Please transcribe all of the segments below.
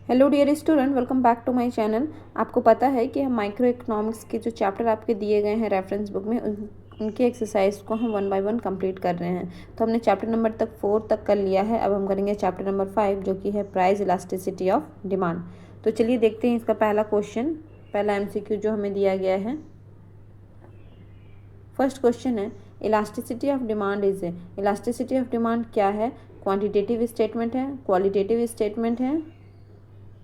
Hello dear student, welcome back to my channel. आपको पता है कि हम माइक्रो इकोनॉमिक्स के जो चैप्टर आपके दिए गए हैं रेफरेंस बुक में उनके एक्सरसाइज को हम 1 बाय 1 कंप्लीट कर रहे हैं। तो हमने चैप्टर नंबर 4 तक कर लिया है। अब हम करेंगे चैप्टर नंबर 5 जो कि है प्राइस इलास्टिसिटी ऑफ डिमांड। तो चलिए देखते हैं इसका पहला क्वेश्चन, पहला एमसीक्यू जो हमें दिया गया है। फर्स्ट क्वेश्चन है elasticity of demand is a. Elasticity of demand क्या है? क्वांटिटेटिव स्टेटमेंट है, क्वालिटेटिव स्टेटमेंट है,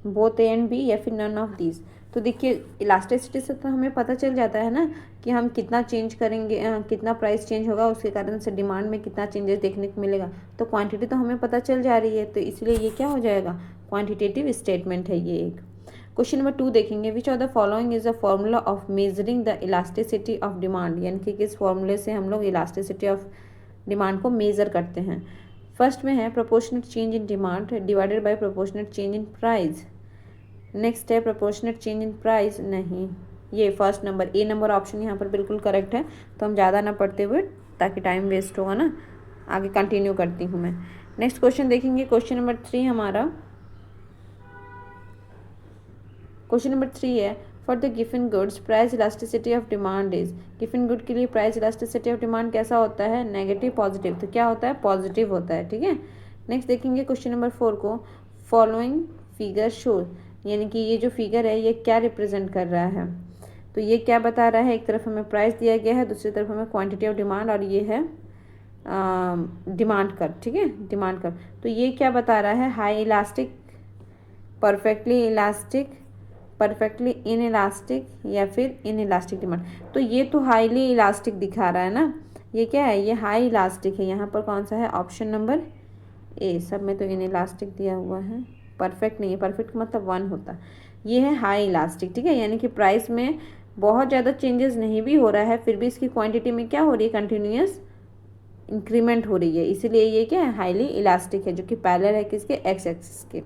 बोथ ए एंड बी या फिर नन ऑफ दीज। तो देखिए इलास्टिसिटी से तो हमें पता चल जाता है ना कि हम कितना चेंज करेंगे, कितना प्राइस चेंज होगा, उसके कारण से डिमांड में कितना चेंजेस देखने को मिलेगा। तो क्वांटिटी तो हमें पता चल जा रही है, तो इसलिए ये क्या हो जाएगा? क्वांटिटेटिव स्टेटमेंट है ये एक। क्वेश्चन नंबर 2 देखेंगे, which of the following is a formula of measuring the elasticity of demand. यानी कि किस फॉर्मूले से हम लोग इलास्टिसिटी ऑफ डिमांड को मेजर करते हैं। फर्स्ट में है proportionate change in demand divided by proportionate change in price. Next है प्रोपोर्शनेट चेंज इन प्राइस, नहीं, ये first number A number option यहाँ पर बिल्कुल करेक्ट है। तो हम ज़्यादा ना पढ़ते हुए, ताकि टाइम वेस्ट होगा ना, आगे कंटिन्यू करती हूँ मैं। नेक्स्ट क्वेश्चन देखेंगे, क्वेश्चन नंबर 3 हमारा। क्वेश्चन नंबर 3 है for the given goods price elasticity of demand is. Given good के लिए प्राइस इलास्टिसिटी ऑफ डिमांड कैसा होता है? Negative positive. तो क्या होता है? पॉजिटिव होता है, ठीक है। नेक्स्ट देखेंगे क्वेश्चन नंबर 4 को, फॉलोइंग फिगर शो, यानी कि ये जो फिगर है ये क्या रिप्रेजेंट कर रहा है? तो ये क्या बता रहा है? एक तरफ हमें प्राइस दिया गया है, दूसरी तरफ हमें क्वांटिटी ऑफ डिमांड, और ये है डिमांड कर्व, ठीक है, डिमांड कर्व। तो ये क्या बता रहा है? High elastic, perfectly elastic, perfectly in elastic या फिर इन इलास्टिक डिमांड। तो ये तो हाईली इलास्टिक दिखा रहा है ना, ये क्या है? ये हाई इलास्टिक है। यहाँ पर कौन सा है? Option number A. सब में तो इन इलास्टिक दिया हुआ है, परफेक्ट नहीं है। परफेक्ट का मतलब 1 होता। ये है हाई इलास्टिक, ठीक है, यानी कि प्राइस में बहुत ज़्यादा चेंजेस नहीं भी हो रहा है, फिर भी इसकी क्वांटिटी में क्या हो रही है? कंटिन्यूस इंक्रीमेंट हो रही है, इसीलिए ये क्या है? हाईली इलास्टिक है, जो कि पैरेलल है किसके? एक्स एक्सिस के।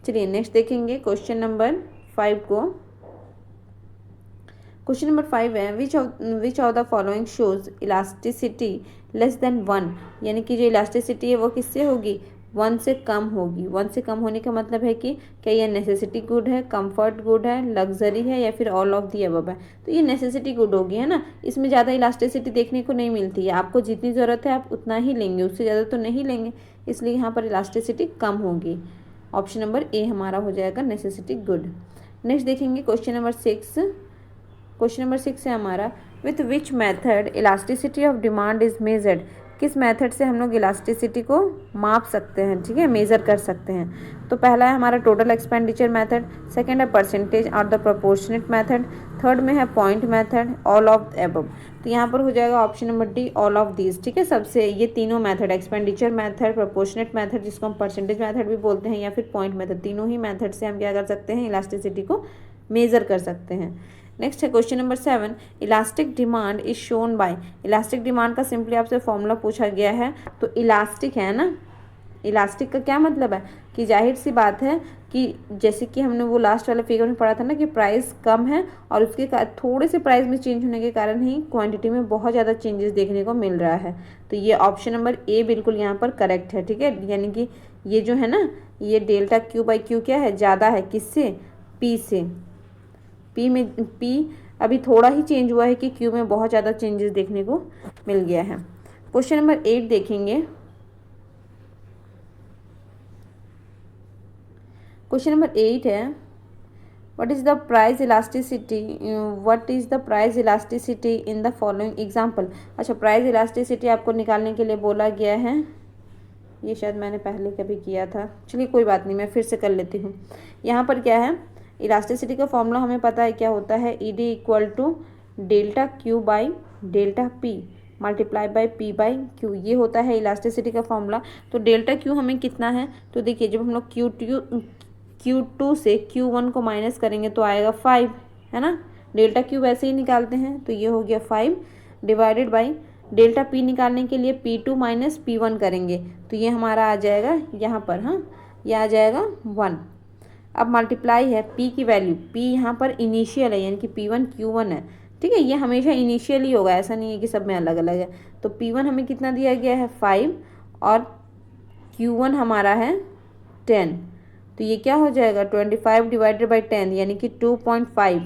चलिए नेक्स्ट देखेंगे क्वेश्चन नंबर 5 को। क्वेश्चन नंबर 5 है which of the following shows elasticity less than 1। यानी कि जो इलास्टिसिटी है वो किससे होगी? 1 से कम होगी। 1 से कम होने का मतलब है कि क्या ये नेसेसिटी गुड है, कंफर्ट गुड है, लग्जरी है, या फिर ऑल ऑफ दी अबव है? तो ये नेसेसिटी गुड होगी, है ना। इसमें ज़्यादा इलास्टिसिटी देखने को नहीं मिलती है। आपको जितनी ज़रूरत है आप उतना ही लेंगे, उससे ज़्यादा तो नहीं लेंगे, इसलिए यहाँ पर इलास्टिसिटी कम होगी। ऑप्शन नंबर ए हमारा हो जाएगा नेसेसिटी गुड। नेक्स्ट देखेंगे क्वेश्चन नंबर 6। क्वेश्चन नंबर 6 है हमारा, with which method elasticity of demand is measured. किस मेथड से हम लोग इलास्टिसिटी को माप सकते हैं, ठीक है, मेज़र कर सकते हैं? तो पहला है हमारा टोटल एक्सपेंडिचर मेथड, सेकंड है परसेंटेज और द प्रोपोर्शनेट मेथड, थर्ड में है point method, all of above. तो यहाँ पर हो जाएगा option number D, all of these, ठीक है। सबसे ये तीनों method, expenditure method, proportionate method जिसको हम परसेंटेज मेथड भी बोलते हैं, या फिर पॉइंट मेथड, तीनों ही मेथड से हम क्या कर सकते हैं? इलास्टिसिटी को मेज़र कर सकते हैं। नेक्स्ट है question number 7, elastic demand is shown by. Elastic demand का सिंपली आपसे फॉर्मूला पूछा गया है। तो इलास्टिक है ना, इलास्टिक का क्या मतलब है कि जाहिर सी बात है कि जैसे कि हमने वो लास्ट वाला फिगर में पढ़ा था ना कि प्राइस कम है और उसके थोड़े से प्राइस में चेंज होने के कारण ही क्वांटिटी में बहुत ज़्यादा चेंजेस देखने को मिल रहा है। तो ये ऑप्शन नंबर ए बिल्कुल यहाँ पर करेक्ट है, ठीक है। यानी कि ये जो है ना, ये डेल्टा क्यू बाई क्यू क्या है? ज़्यादा है, किससे? पी से। पी में पी अभी थोड़ा ही चेंज हुआ है कि क्यू में बहुत ज़्यादा चेंजेस देखने को मिल गया है। क्वेश्चन नंबर 8 देखेंगे। क्वेश्चन नंबर 8 है what is the price elasticity, what is the price elasticity in the following example. अच्छा, प्राइस इलास्टिसिटी आपको निकालने के लिए बोला गया है। ये शायद मैंने पहले कभी किया था, चलिए कोई बात नहीं, मैं फिर से कर लेती हूँ। यहाँ पर क्या है? इलास्टिसिटी का फॉर्मूला हमें पता है क्या होता है? E D equal to delta Q by delta P multiply by P by Q, ये होता है इलास्टिसिटी का फॉर्मूला। तो डेल्टा क्यू हमें कितना है? तो देखिए जब हम लोग Q2 से Q1 को माइनस करेंगे तो आएगा 5, है ना। डेल्टा क्यू वैसे ही निकालते हैं, तो ये हो गया 5 डिवाइडेड बाई डेल्टा पी निकालने के लिए P2 माइनस P1 करेंगे, तो ये हमारा आ जाएगा यहाँ पर, हाँ, ये आ जाएगा 1। अब मल्टीप्लाई है पी की वैल्यू, पी यहाँ पर इनिशियल है यानी कि P1 Q1 है, ठीक है। ये हमेशा इनिशियल ही होगा, ऐसा नहीं है कि सब में अलग अलग है। तो P1 हमें कितना दिया गया है? 5, और Q1 हमारा है 10, तो ये क्या हो जाएगा 25 डिवाइडेड बाई 10 यानी कि 2.5।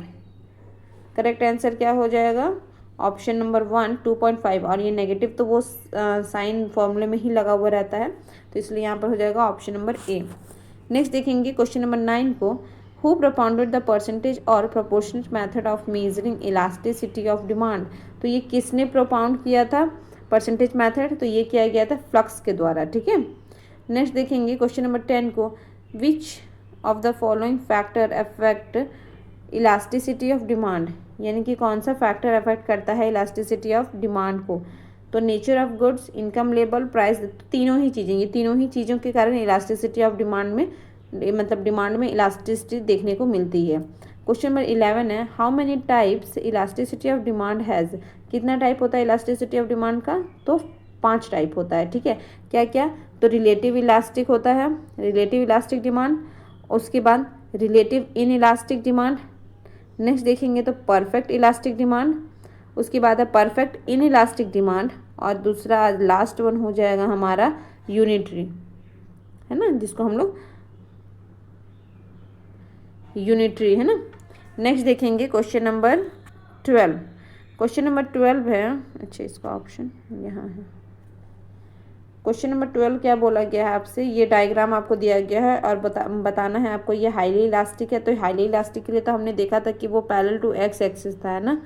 करेक्ट आंसर क्या हो जाएगा ऑप्शन नंबर 1 2.5। और ये नेगेटिव तो वो साइन फॉर्मूले में ही लगा हुआ रहता है, तो इसलिए यहाँ पर हो जाएगा ऑप्शन नंबर ए। नेक्स्ट देखेंगे क्वेश्चन नंबर 9 को, हु propounded द परसेंटेज और proportionate method of measuring elasticity of demand. तो ये किसने प्रोपाउंड किया था परसेंटेज मेथड, तो ये किया गया था फ्लक्स के द्वारा, ठीक है। नेक्स्ट देखेंगे क्वेश्चन नंबर 10 को, which of the following factor affect elasticity of demand, यानी कि कौन सा फैक्टर अफेक्ट करता है इलास्टिसिटी ऑफ डिमांड को। तो nature of goods, income level, price, तीनों ही चीज़ें, ये तीनों ही चीज़ों के कारण इलास्टिसिटी ऑफ डिमांड में मतलब डिमांड में इलास्टिसिटी देखने को मिलती है। क्वेश्चन नंबर 11 है, how many types elasticity of demand has. कितना टाइप होता है इलास्टिसिटी ऑफ डिमांड का, तो 5 टाइप होता है, ठीक है। क्या क्या, तो रिलेटिव इलास्टिक होता है, रिलेटिव इलास्टिक डिमांड, उसके बाद relative in elastic demand, next देखेंगे तो परफेक्ट इलास्टिक डिमांड, उसके बाद है परफेक्ट इन इलास्टिक डिमांड, और दूसरा लास्ट वन हो जाएगा हमारा यूनिटरी, है ना, जिसको हम लोग यूनिटरी, है ना। नेक्स्ट देखेंगे क्वेश्चन नंबर 12। क्वेश्चन नंबर 12 है, अच्छा इसका ऑप्शन यहाँ है। क्वेश्चन नंबर 12 क्या बोला गया है आपसे, ये डायग्राम आपको दिया गया है और बताना है आपको ये हाईली इलास्टिक है। तो हाईली इलास्टिक के लिए तो हमने देखा था कि वो पैरेलल टू एक्स एक्सिस था, है ना,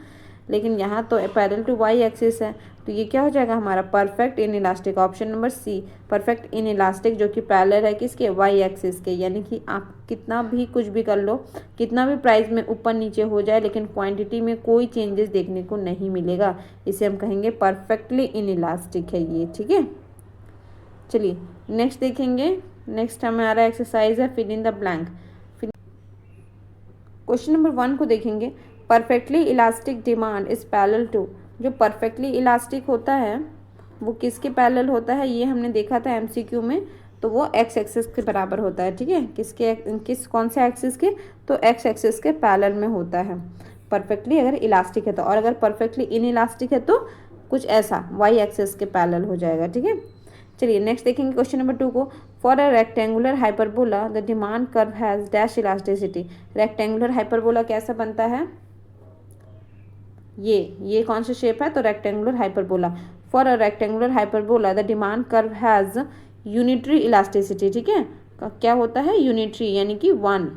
लेकिन यहाँ तो पैरेलल टू वाई एक्सिस है। तो ये क्या हो जाएगा हमारा perfect inelastic, option number C perfect inelastic, जो कि पैरेलल है किसके, वाई एक्सिस के। यानी कि आप कितना भी कुछ भी कर लो, कितना भी प्राइस में ऊपर नीचे हो जाए, लेकिन क्वांटिटी में कोई चेंजेस देखने को नहीं मिलेगा। इसे हम कहेंगे परफेक्टली इन इलास्टिक है ये, ठीक है। चलिए नेक्स्ट देखेंगे। नेक्स्ट हमारा एक्सरसाइज है fill in the blank. Question number 1 को देखेंगे, perfectly elastic demand is parallel to. जो परफेक्टली इलास्टिक होता है वो किसके पैरेलल होता है, ये हमने देखा था एमसीक्यू में, तो वो एक्स एक्सिस के बराबर होता है, ठीक है। कौन से एक्सिस के, तो एक्स एक्सिस के पैरेलल में होता है परफेक्टली अगर इलास्टिक है तो, और अगर परफेक्टली इन इलास्टिक है तो कुछ ऐसा वाई एक्सिस के पैरेलल हो जाएगा, ठीक है। चलिए नेक्स्ट देखेंगे क्वेश्चन नंबर 2 को, for a rectangular hyperbola the demand curve has dash elasticity. Rectangular hyperbola कैसा बनता है, ये कौन सा शेप है, तो rectangular hyperbola. For a rectangular hyperbola the demand curve has unitary elasticity, ठीक है। क्या होता है, यूनिटरी, यानी कि 1।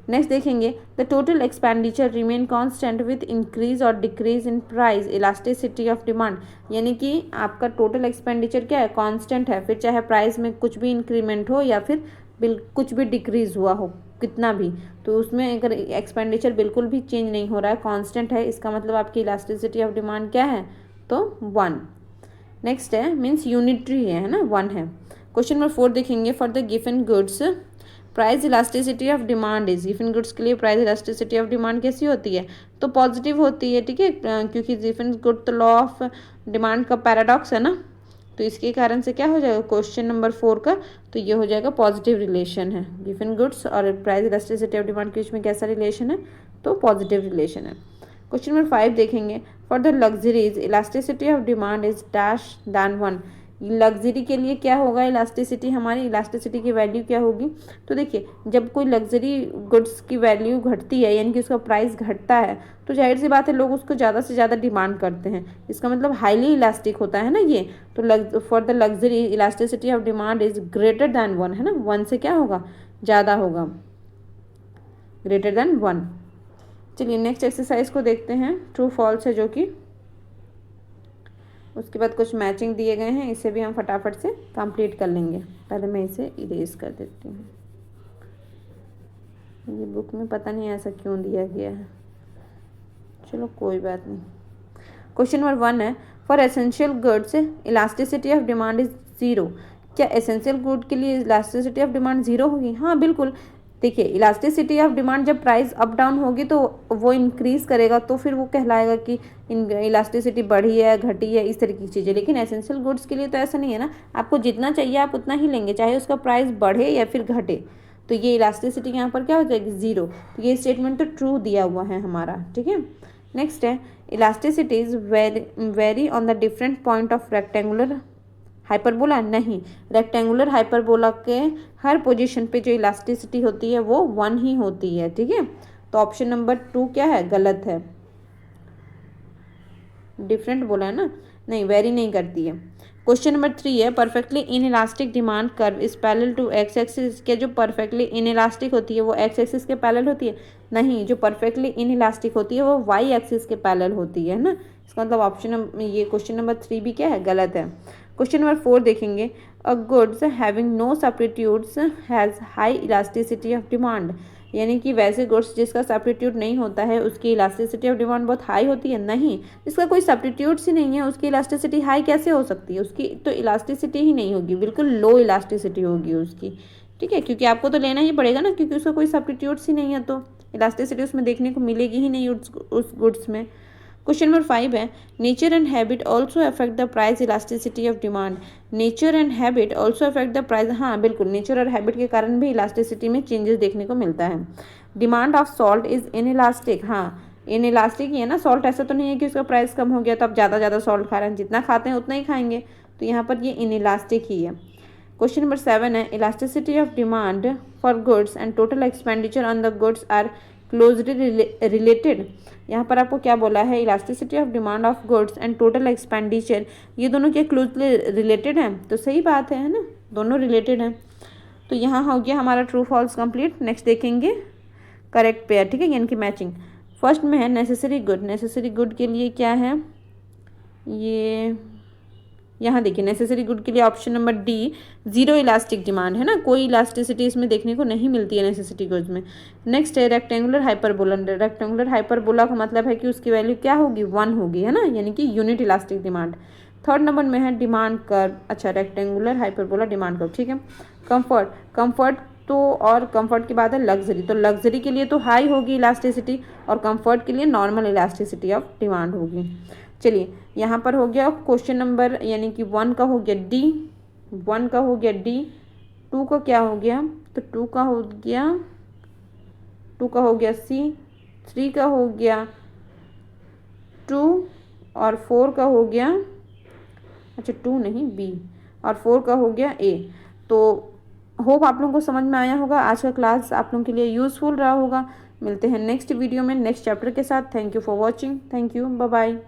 नेक्स्ट देखेंगे, the total expenditure remain constant with increase और decrease in price elasticity of demand. यानी कि आपका टोटल एक्सपेंडिचर क्या है, कांस्टेंट है, फिर चाहे प्राइस में कुछ भी इंक्रीमेंट हो या फिर कुछ भी डिक्रीज हुआ हो, कितना भी, तो उसमें अगर एक्सपेंडिचर बिल्कुल भी चेंज नहीं हो रहा है, कांस्टेंट है, इसका मतलब आपकी इलास्टिसिटी ऑफ डिमांड क्या है, तो 1। नेक्स्ट है मीन्स यूनिटरी है ना, 1 है। क्वेश्चन नंबर 4 देखेंगे, for the given goods price elasticity of demand is. Given goods के लिए प्राइस इलास्टिसिटी ऑफ डिमांड कैसी होती है, तो पॉजिटिव होती है, ठीक है, क्योंकि गिवन गुड तो लॉ ऑफ डिमांड का पैराडॉक्स है ना, तो इसके कारण से क्या हो जाएगा क्वेश्चन नंबर 4 का, तो ये हो जाएगा पॉजिटिव रिलेशन है। गिवन गुड्स और प्राइस इलास्टिसिटी ऑफ डिमांड के बीच में कैसा रिलेशन है, तो पॉजिटिव रिलेशन है। क्वेश्चन नंबर 5 देखेंगे, for the luxuries elasticity of demand is dash than 1। Luxury के लिए क्या होगा इलास्टिसिटी, हमारी इलास्टिसिटी की वैल्यू क्या होगी, तो देखिए जब कोई लग्जरी गुड्स की वैल्यू घटती है, यानी कि उसका प्राइस घटता है, तो जाहिर सी बात है लोग उसको ज़्यादा से ज़्यादा डिमांड करते हैं, इसका मतलब हाईली इलास्टिक होता है ना ये। तो for the luxury elasticity of demand is greater than 1, है ना, 1 से क्या होगा, ज़्यादा होगा, ग्रेटर दैन 1। चलिए नेक्स्ट एक्सरसाइज को देखते हैं, ट्रू फॉल्स है जो कि, उसके बाद कुछ मैचिंग दिए गए हैं, इसे भी हम फटाफट से कंप्लीट कर लेंगे। पहले मैं इसे इरेज कर देती हूँ, ये बुक में पता नहीं ऐसा क्यों दिया गया है, चलो कोई बात नहीं। क्वेश्चन नंबर 1 है, for essential goods elasticity of demand is 0। क्या एसेंशियल गुड के लिए इलास्टिसिटी ऑफ डिमांड 0 होगी, हाँ बिल्कुल। देखिए इलास्टिसिटी ऑफ डिमांड जब प्राइस अप डाउन होगी तो वो इंक्रीज करेगा, तो फिर वो कहलाएगा कि इलास्टिसिटी बढ़ी है घटी है, इस तरह की चीज़ें। लेकिन एसेंशियल गुड्स के लिए तो ऐसा नहीं है ना, आपको जितना चाहिए आप उतना ही लेंगे, चाहे उसका प्राइस बढ़े या फिर घटे। तो ये इलास्टिसिटी यहाँ पर क्या हो जाएगी, 0। तो ये स्टेटमेंट तो ट्रू दिया हुआ है हमारा, ठीक है। नेक्स्ट है, इलास्टिसिटीज very on the different point of rectangular hyperbola नहीं, रेक्टेंगुलर हाइपरबोला के हर पोजीशन पे जो इलास्टिसिटी होती है वो 1 ही होती है, ठीक है। तो ऑप्शन नंबर 2 क्या है, गलत है। डिफरेंट बोला है ना, नहीं वेरी नहीं करती है। क्वेश्चन नंबर 3 है, perfectly inelastic demand curve is parallel to X axis. के जो परफेक्टली इन इलास्टिक होती है वो एक्स एक्सिस के पैरेलल होती है, नहीं, जो परफेक्टली इन इलास्टिक होती है वो वाई एक्सिस के पैरेलल होती है ना। इसका मतलब ऑप्शन ये क्वेश्चन नंबर 3 भी क्या है, गलत है। क्वेश्चन नंबर 4 देखेंगे, a goods having no substitutes has high elasticity of demand. यानी कि वैसे गुड्स जिसका सब्स्टिट्यूट नहीं होता है उसकी इलास्टिसिटी ऑफ डिमांड बहुत हाई होती है, नहीं, इसका कोई सब्स्टिट्यूट्स ही नहीं है, उसकी इलास्टिसिटी हाई कैसे हो सकती है, उसकी तो इलास्टिसिटी ही नहीं होगी, बिल्कुल लो इलास्टिसिटी होगी उसकी, ठीक है, क्योंकि आपको तो लेना ही पड़ेगा ना, क्योंकि उसका कोई सब्स्टिट्यूट्स ही नहीं है तो इलास्टिसिटी उसमें देखने को मिलेगी ही नहीं उस गुड्स में। क्वेश्चन नंबर 5 है, nature and habit also affect the price elasticity of demand. Nature and habit also affect the price, हाँ बिल्कुल, नेचर और हैबिट के कारण भी इलास्टिसिटी में चेंजेस देखने को मिलता है। Demand of salt is in elastic, हाँ इन इलास्टिक ही है ना सॉल्ट, ऐसा तो नहीं है कि उसका प्राइस कम हो गया तो आप ज़्यादा सॉल्ट खा रहे हैं, जितना खाते हैं उतना ही खाएंगे, तो यहाँ पर ये इन इलास्टिक ही है। क्वेश्चन नंबर 7 है, elasticity of demand for goods and total expenditure on the goods are closely related. यहाँ पर आपको क्या बोला है, elasticity of demand of goods and total expenditure, ये दोनों क्या क्लोजली रिलेटेड हैं, तो सही बात है ना, दोनों रिलेटेड हैं। तो यहाँ हो गया हमारा ट्रू फॉल्स कंप्लीट। नेक्स्ट देखेंगे करेक्ट पेयर, ठीक है, यानी कि मैचिंग। फर्स्ट में है नेसेसरी गुड, नेसेसरी गुड के लिए क्या है, ये यहाँ देखिए नेसेसरी गुड के लिए option number D, zero elastic demand है ना, कोई इलास्टिसिटी इसमें देखने को नहीं मिलती है नेसेसिटी गुड्स में। नेक्स्ट है रेक्टेंगुलर हाइपरबोला, रेक्टेंगुलर हाइपरबोला का मतलब है कि उसकी वैल्यू क्या होगी, 1 होगी, है ना, यानी कि unit elastic demand. Third number में है डिमांड कर्व, अच्छा रेक्टेंगुलर हाइपरबोला डिमांड कर्व, ठीक है। कंफर्ट, कंफर्ट तो और कंफर्ट के बाद है लग्जरी, तो लग्जरी के लिए तो हाई होगी इलास्टिसिटी और कंफर्ट के लिए नॉर्मल इलास्टिसिटी ऑफ डिमांड होगी। चलिए यहाँ पर हो गया क्वेश्चन नंबर, यानी कि 1 का हो गया डी, 1 का हो गया डी, 2 का क्या हो गया, तो 2 का हो गया, 2 का हो गया सी, 3 का हो गया 2 और 4 का हो गया, अच्छा 2 नहीं बी, और 4 का हो गया ए। तो होप आप लोगों को समझ में आया होगा, आज का क्लास आप लोगों के लिए यूज़फुल रहा होगा। मिलते हैं नेक्स्ट वीडियो में नेक्स्ट चैप्टर के साथ। Thank you for watching, thank you, bye bye.